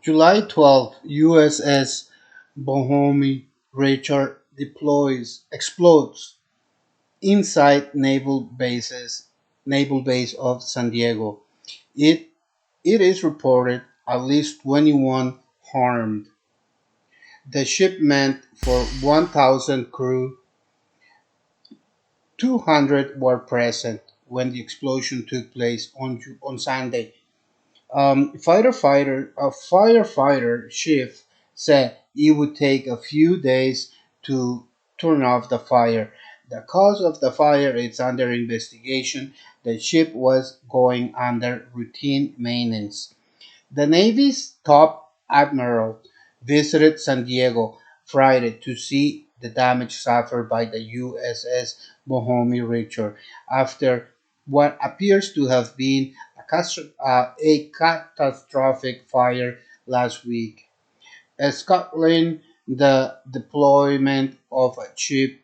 July 12th, USS Bonhomme Richard explodes inside naval base of San Diego. It it is reported at least 21 harmed. The ship meant for 1,000 crew, 200 were present when the explosion took place on Sunday. A firefighter chief said it would take a few days to turn off the fire. The cause of the fire is under investigation. The ship was going under routine maintenance. The Navy's top admiral visited San Diego Friday to see the damage suffered by the USS Bonhomme Richard after what appears to have been a catastrophic fire last week. Scotland, the deployment of a ship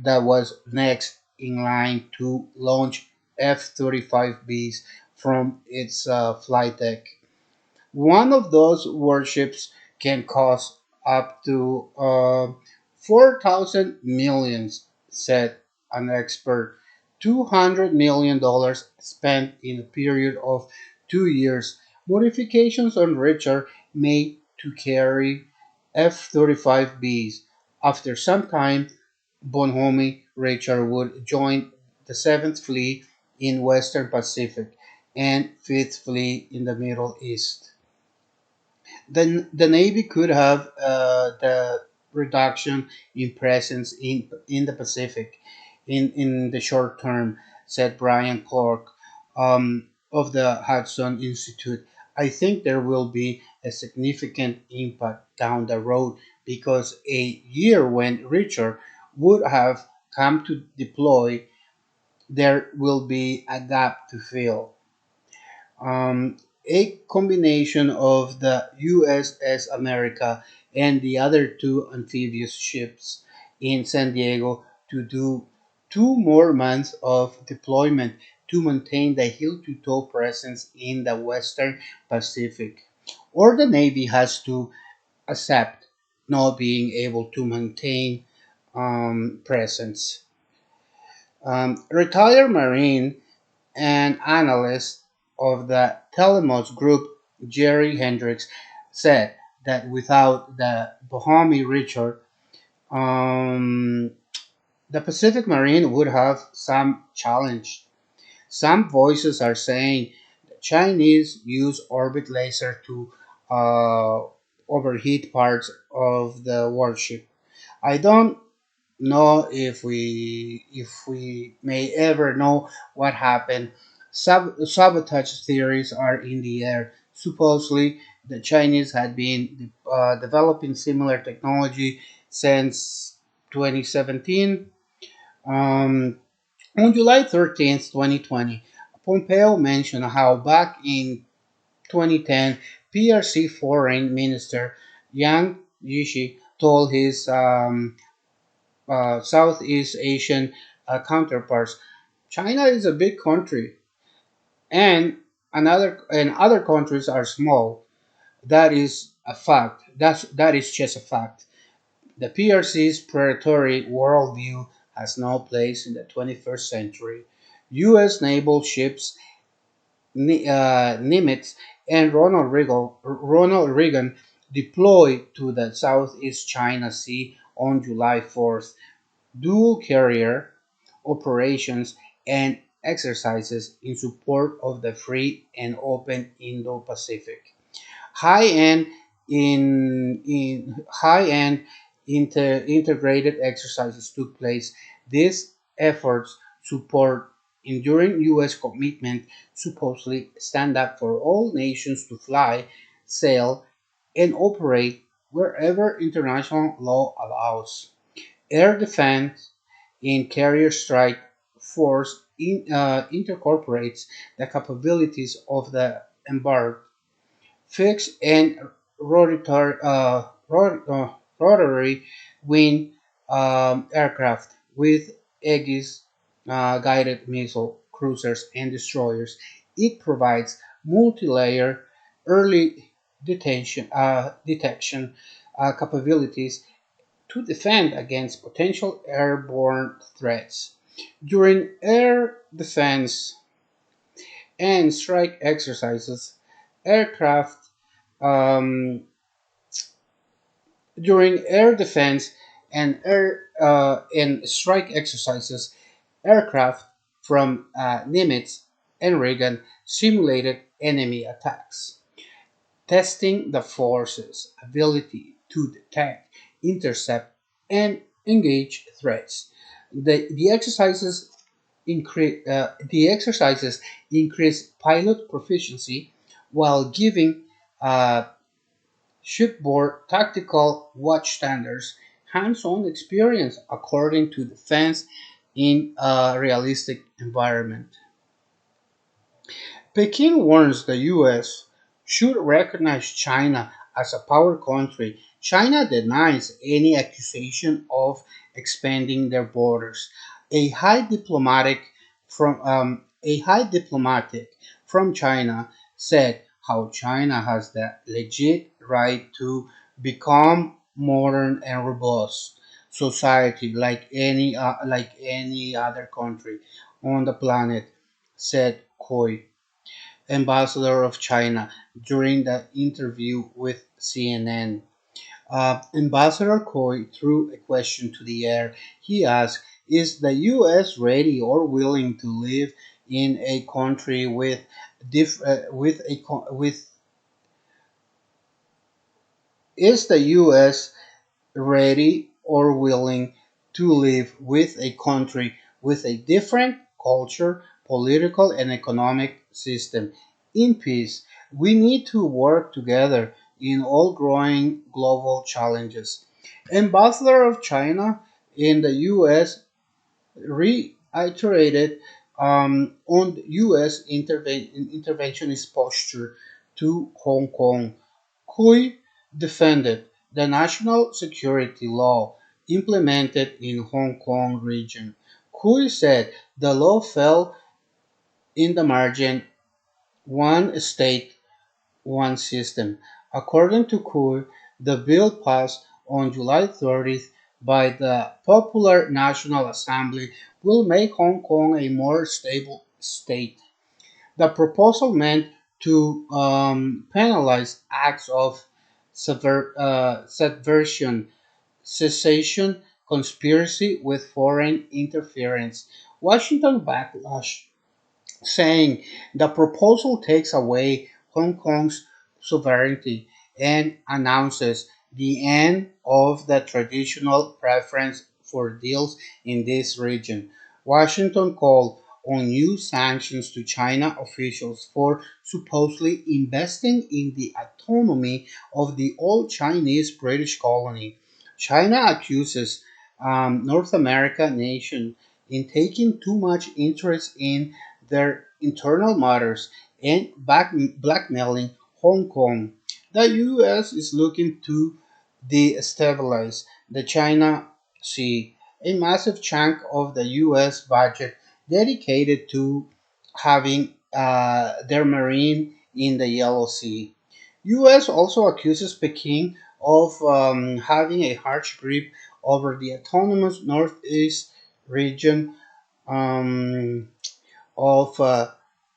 that was next in line to launch F-35Bs from its flight deck. One of those warships can cost up to 4,000 millions, said an expert. $200 million spent in a period of 2 years. Modifications on Richard made to carry F-35Bs. After some time, Bonhomme Richard would join the 7th Fleet in Western Pacific and 5th Fleet in the Middle East. The Navy could have the reduction in presence in the Pacific in the short term, said Brian Clark of the Hudson Institute. I think there will be a significant impact down the road because a year when Richard would have come to deploy, there will be a gap to fill. A combination of the USS America and the other two amphibious ships in San Diego to do 2 more months of deployment to maintain the heel to toe presence in the Western Pacific. Or the Navy has to accept not being able to maintain presence. Retired Marine an analyst of the Telemos Group, Jerry Hendricks, said that without the Bonhomme Richard, um, the Pacific Marine would have some challenge. Some voices are saying the Chinese use orbit laser to uh, overheat parts of the warship. I don't know if we may ever know what happened. Sabotage theories are in the air. Supposedly, the Chinese had been developing similar technology since 2017. Um, on July 13th, 2020, Pompeo mentioned how back in 2010, PRC Foreign Minister Yang Yishi told his Southeast Asian counterparts. China is a big country, and other countries are small. That is a fact. That is just a fact. The PRC's predatory worldview has no place in the 21st century. U.S. naval ships Nimitz and Ronald Reagan deployed to the Southeast China Sea on July 4th. Dual carrier operations and exercises in support of the free and open Indo-Pacific. High-end in high-end integrated exercises took place. These efforts support enduring U.S. commitment supposedly stand up for all nations to fly, sail, and operate wherever international law allows. Air defense in carrier strike force incorporates the capabilities of the embarked fixed and rotary wing aircraft with Aegis guided missile cruisers and destroyers. It provides multi-layer early. detection capabilities to defend against potential airborne threats. During air defense and strike exercises, aircraft um, during air defense and strike exercises, aircraft from Nimitz and Reagan simulated enemy attacks, testing the force's ability to detect, intercept, and engage threats. The exercises increase pilot proficiency while giving uh, shipboard tactical watchstanders hands-on experience according to defense in a realistic environment. Peking warns the U.S. should recognize China as a power country. China denies any accusation of expanding their borders. A high diplomatic from China said how China has the legit right to become modern and robust society like any other country on the planet, said Koi, ambassador of China, during the interview with CNN. Ambassador Coy threw a question to the air. He asked, "Is the U.S. ready or willing to live in a country with with is the U.S. ready or willing to live with a country with a different culture, political, and economic system in peace? We need to work together in all growing global challenges." Ambassador of China in the U.S. reiterated on U.S. interventionist posture to Hong Kong. Hui defended the national security law implemented in Hong Kong region. Hui said the law fell in the margin one state, one system. According to Hui, the bill passed on July 30th by the Popular National Assembly will make Hong Kong a more stable state. The proposal meant to penalize acts of subversion, secession, conspiracy with foreign interference. Washington backlash, saying the proposal takes away Hong Kong's sovereignty and announces the end of the traditional preference for deals in this region. Washington called on new sanctions to China officials for supposedly investing in the autonomy of the old Chinese British colony. China accuses North American nations in taking too much interest in their internal matters and blackmailing Hong Kong. The U.S. is looking to destabilize the China Sea, a massive chunk of the U.S. budget dedicated to having their marine in the Yellow Sea. U.S. also accuses Peking of having a harsh grip over the autonomous Northeast region um, of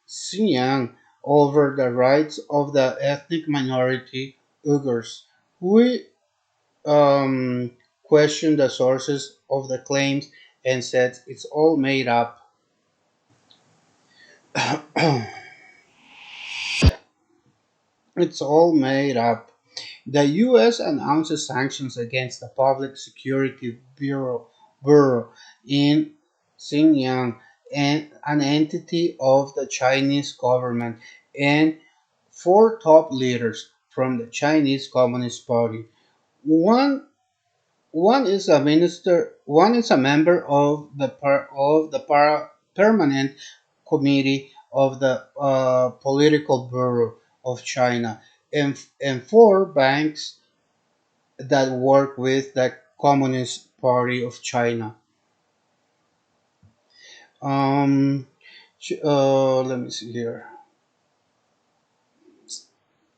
Xinjiang over the rights of the ethnic minority Uyghurs. We um, questioned the sources of the claims and said it's all made up. It's all made up. The U.S. announces sanctions against the Public Security Bureau in Xinjiang, an entity of the Chinese government, and four top leaders from the Chinese Communist Party. One one is a minister. One is a member of the permanent committee of the political bureau of China, and four banks that work with the Communist Party of China. Let me see here.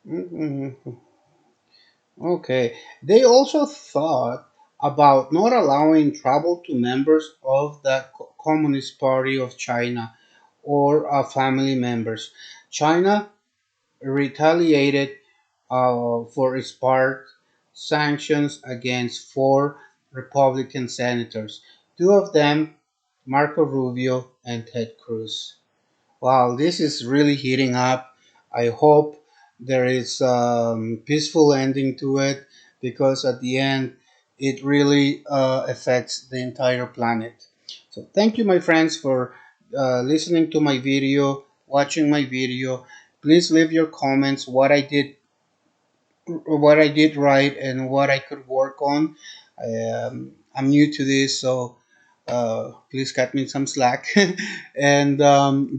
Mhm. Okay. They also thought about not allowing travel to members of the Communist Party of China or family members. China retaliated for its part sanctions against four Republican senators, two of them Marco Rubio and Ted Cruz. Wow, this is really heating up. I hope there is peaceful ending to it because at the end it really affects the entire planet. So thank you, my friends, for listening to my video, watching my video. Please leave your comments what I did right and what I could work on. I'm new to this, so please cut me some slack. And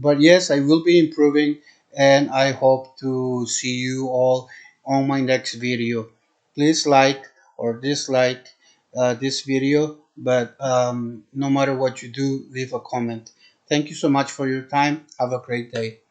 but yes, I will be improving, and I hope to see you all on my next video. Please like or dislike this video, but no matter what you do, leave a comment. Thank you so much for your time. Have a great day.